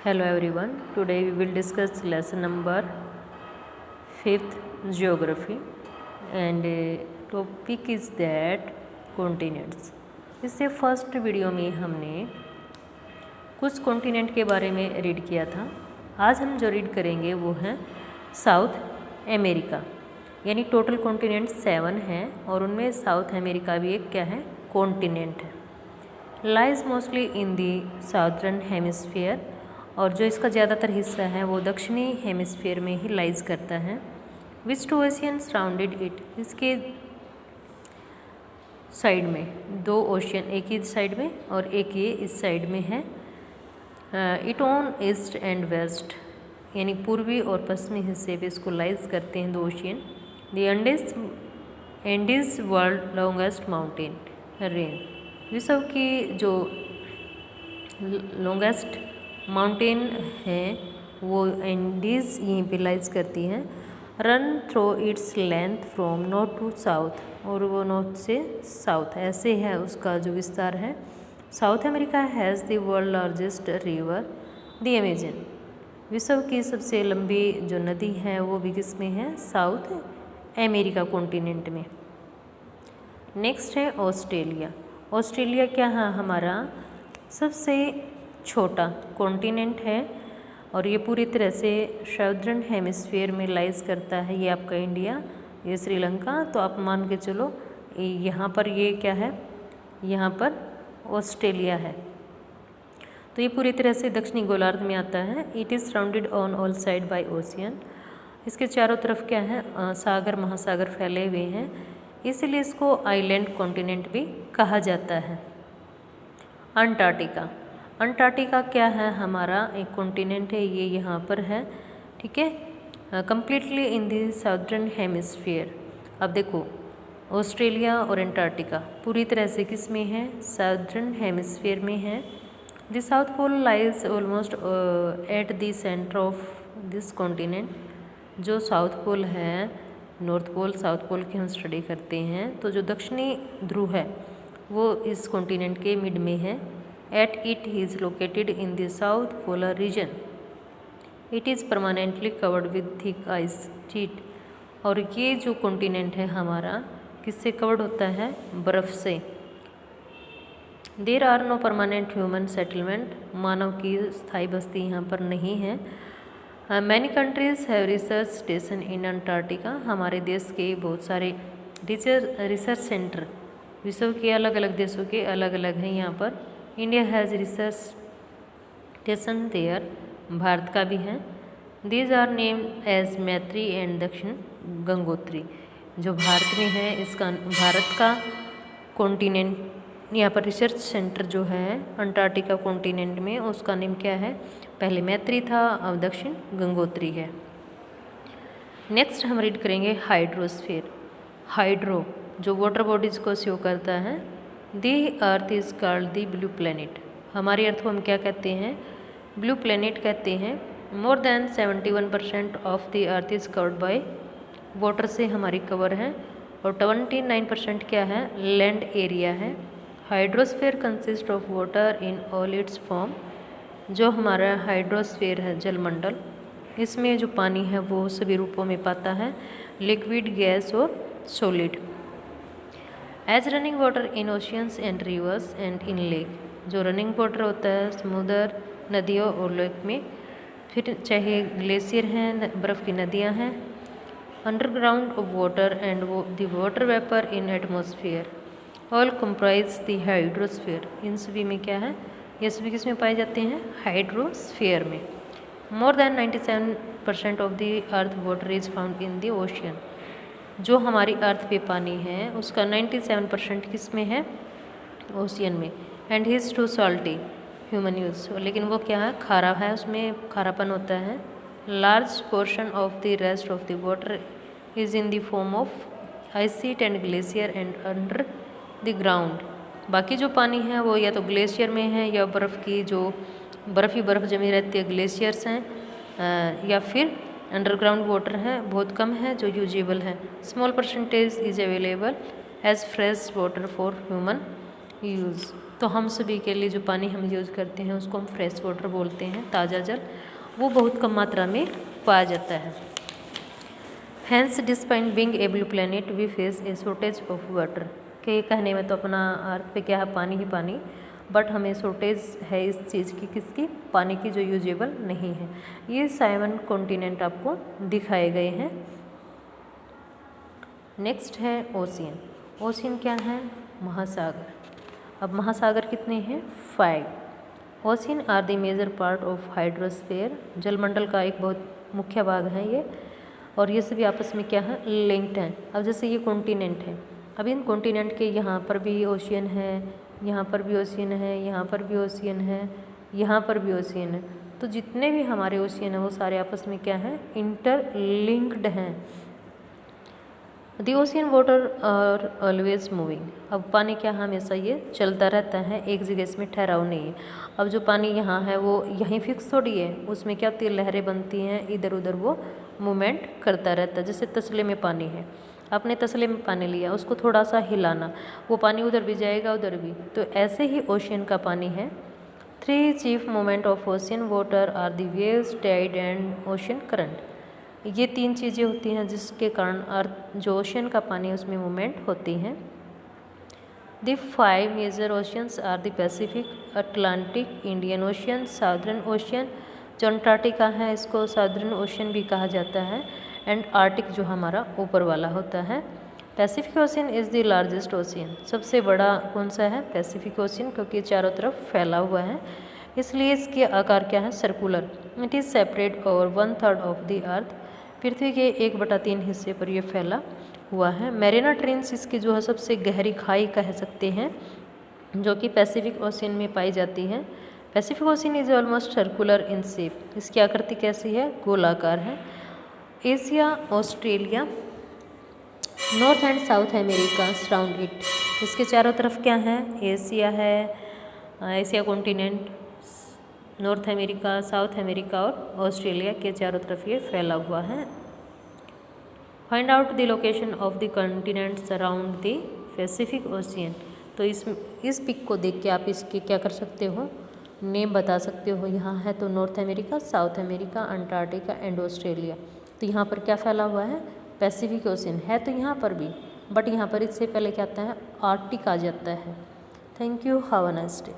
Hello everyone. Today we will discuss lesson number 5th geography and topic is that continents. इससे first video में हमने कुछ continent के बारे में रीड किया था। आज हम जो रीड करेंगे वो है साउथ अमेरिका, यानी टोटल कॉन्टिनेंट 7 हैं और उनमें साउथ अमेरिका भी एक क्या है कॉन्टिनेंट है। Lies mostly in the southern hemisphere, और जो इसका ज़्यादातर हिस्सा है वो दक्षिणी हेमिस्फीयर में ही लाइज करता है। विच टू ओशियन सराउंडेड इट, इसके साइड में दो ओशियन, एक ही साइड में और एक ये इस साइड में है। It on east and west, यानी पूर्वी और पश्चिमी हिस्से पे इसको लाइज करते हैं दो ocean. The Andes world longest mountain rain, विश्व की जो लॉन्गेस्ट माउंटेन है वो एंडीज यहीं पे लाइज करती हैं। Run through its length from north to south, और वो नॉर्थ से साउथ ऐसे है उसका जो विस्तार है। South America has the world largest river the Amazon, विश्व की सबसे लंबी जो नदी है वो भी किस में है, साउथ अमेरिका कॉन्टिनेंट में। नेक्स्ट है ऑस्ट्रेलिया। ऑस्ट्रेलिया क्या है, हमारा सबसे छोटा कॉन्टिनेंट है और ये पूरी तरह से साउदर्न हेमिस्फीयर में लाइज करता है। ये आपका इंडिया, ये श्रीलंका, तो आप मान के चलो यहाँ पर ये क्या है, यहाँ पर ऑस्ट्रेलिया है। तो ये पूरी तरह से दक्षिणी गोलार्ध में आता है। It is surrounded on all side by ocean, इसके चारों तरफ क्या है, सागर महासागर फैले हुए हैं, इसीलिए इसको आइलैंड कॉन्टिनेंट भी कहा जाता है। अंटार्कटिका, अंटार्कटिका क्या है, हमारा एक कॉन्टिनेंट है, ये यहाँ पर है, ठीक है, completely in the southern hemisphere. अब देखो ऑस्ट्रेलिया और अंटार्कटिका पूरी तरह से किस में है, साउदर्न हेमिस्फीयर में है। The South Pole lies almost at the centre of this continent, जो साउथ पोल है, नॉर्थ पोल साउथ पोल की हम स्टडी करते हैं, तो जो दक्षिणी ध्रुव है वो इस कॉन्टिनेंट के मिड में है। At it is located in the south polar region. It is permanently covered with thick ice sheet. और ये जो कॉन्टिनेंट है हमारा किससे कवर्ड होता है, बर्फ़ से। There are no permanent human settlement, मानव की स्थायी बस्ती यहाँ पर नहीं है। Many countries have research station in Antarctica. हमारे देश के बहुत सारे रिसर्च सेंटर विश्व के अलग अलग देशों के अलग अलग हैं यहाँ पर। India has research station there, Bharat का भी है। These are named as Maitri and Dakshin Gangotri, जो भारत में है, इसका भारत का कॉन्टिनेंट यहाँ पर रिसर्च सेंटर जो है अंटार्कटिका कॉन्टिनेंट में, उसका नेम क्या है, पहले मैत्री था, अब दक्षिण गंगोत्री है। नेक्स्ट हम रीड करेंगे हाइड्रोस्फीयर। हाइड्रो जो वाटर बॉडीज़ को शो करता है। The earth is called the blue planet, हमारी अर्थ को हम क्या कहते हैं, ब्लू प्लैनेट कहते हैं। More than 71% of the earth is covered by water से हमारी कवर है, और 29% क्या है, लैंड एरिया है। Hydrosphere consist of water in all it's form, जो हमारा हाइड्रोस्फीयर है जलमंडल, इसमें जो पानी है वो सभी रूपों में पाता है, लिक्विड, गैस और solid. As running water in oceans and rivers and in lake, जो रनिंग वाटर होता है समुद्र, नदियों और लेक में, फिर चाहे ग्लेशियर हैं, बर्फ़ की नदियाँ हैं। Underground of water and the water vapour in atmosphere all comprise the hydrosphere, इन सभी में क्या है, ये सभी किस में पाए जाते हैं, हाइड्रोस्फीयर में। More than 97% of the earth water is found in the ocean, जो हमारी अर्थ पे पानी है उसका 97% किस में है, ओशियन में। And is too salty human use, लेकिन वो क्या है, खारा है, उसमें खारापन होता है। Large portion of the rest of the water is in the form of ice sheet and glacier and under the ground, बाकी जो पानी है वो या तो ग्लेशियर में है, या बर्फ़ की जो बर्फ़ ही बर्फ़ जमी रहती है, ग्लेशियर्स हैं, या फिर अंडरग्राउंड वाटर है, बहुत कम है जो यूजेबल है। Small percentage is available as fresh water for human use, तो हम सभी के लिए जो पानी हम यूज़ करते हैं उसको हम फ्रेश वाटर बोलते हैं, ताज़ा जल, वो बहुत कम मात्रा में पाया जाता है। Hence despite being a blue planet we face a shortage of water, के कहने में तो अपना अर्थ पे क्या है, पानी ही पानी, बट हमें शॉर्टेज है इस चीज़ की, किसकी, पानी की, जो यूजेबल नहीं है। ये 7 कॉन्टिनेंट आपको दिखाए गए हैं। नेक्स्ट है ओशियन। ओशियन क्या है, महासागर। अब महासागर कितने हैं, 5। Ocean are the major part of hydrosphere, जलमंडल का एक बहुत मुख्य भाग है ये, और ये सभी आपस में क्या है, लिंक्ड हैं। अब जैसे ये कॉन्टिनेंट है, अब इन कॉन्टिनेंट के यहाँ पर भी ओशियन है, यहाँ पर भी ओशियन है, यहाँ पर भी ओशियन है, यहाँ पर भी ओशियन है, तो जितने भी हमारे ओशियन हैं वो सारे आपस में क्या हैं, इंटरलिंक्ड हैं। The ocean water are always moving. अब पानी क्या, हमेशा ये चलता रहता है, एक जगह इसमें ठहराव नहीं है। अब जो पानी यहाँ है वो यहीं फिक्स थोड़ी है, उसमें क्या होती है, लहरें बनती हैं, इधर उधर वो मूवमेंट करता रहता है। जैसे तसले में पानी है, आपने तसले में पानी लिया, उसको थोड़ा सा हिलाना, वो पानी उधर भी जाएगा उधर भी, तो ऐसे ही ओशियन का पानी है। 3 chief movement of ocean water are the waves, tide and ocean current. ये 3 चीज़ें होती हैं जिसके कारण अर्थ, जो ओशियन का पानी है उसमें मूवमेंट होती हैं। The 5 major oceans are the Pacific, Atlantic, Indian Ocean, Southern Ocean, जो अंटार्कटिका है इसको साउदर्न ओशियन भी कहा जाता है, एंड आर्टिक जो हमारा ऊपर वाला होता है। Pacific ocean is the largest ocean, सबसे बड़ा कौन सा है, पैसिफिक ओशियन, क्योंकि चारों तरफ फैला हुआ है, इसलिए इसके आकार क्या है, circular. It is separate over 1/3 of the earth, पृथ्वी के 1/3 हिस्से पर यह फैला हुआ है। मैरिना ट्रेंच इसकी जो है सबसे गहरी खाई कह सकते हैं, जो कि पैसिफिक ओशियन में पाई जाती है। Pacific ocean is almost circular in shape, इसकी आकृति कैसी है, गोलाकार है। Asia, Australia, north and south America surround it, इसके चारों तरफ क्या है, एशिया है, Asia continent, north America, south America और ऑस्ट्रेलिया के चारों तरफ ये फैला हुआ है। Find out the location of the continents around the Pacific ocean. तो इस पिक को देख के आप इसके क्या कर सकते हो, नेम बता सकते हो। यहाँ है तो north America, south America, Antarctica and Australia, तो यहाँ पर क्या फैला हुआ है, पैसिफिक ओशियन है, तो यहाँ पर भी, बट यहाँ पर इससे पहले क्या आता है, आर्कटिक आ जाता है। Thank you, have a nice day.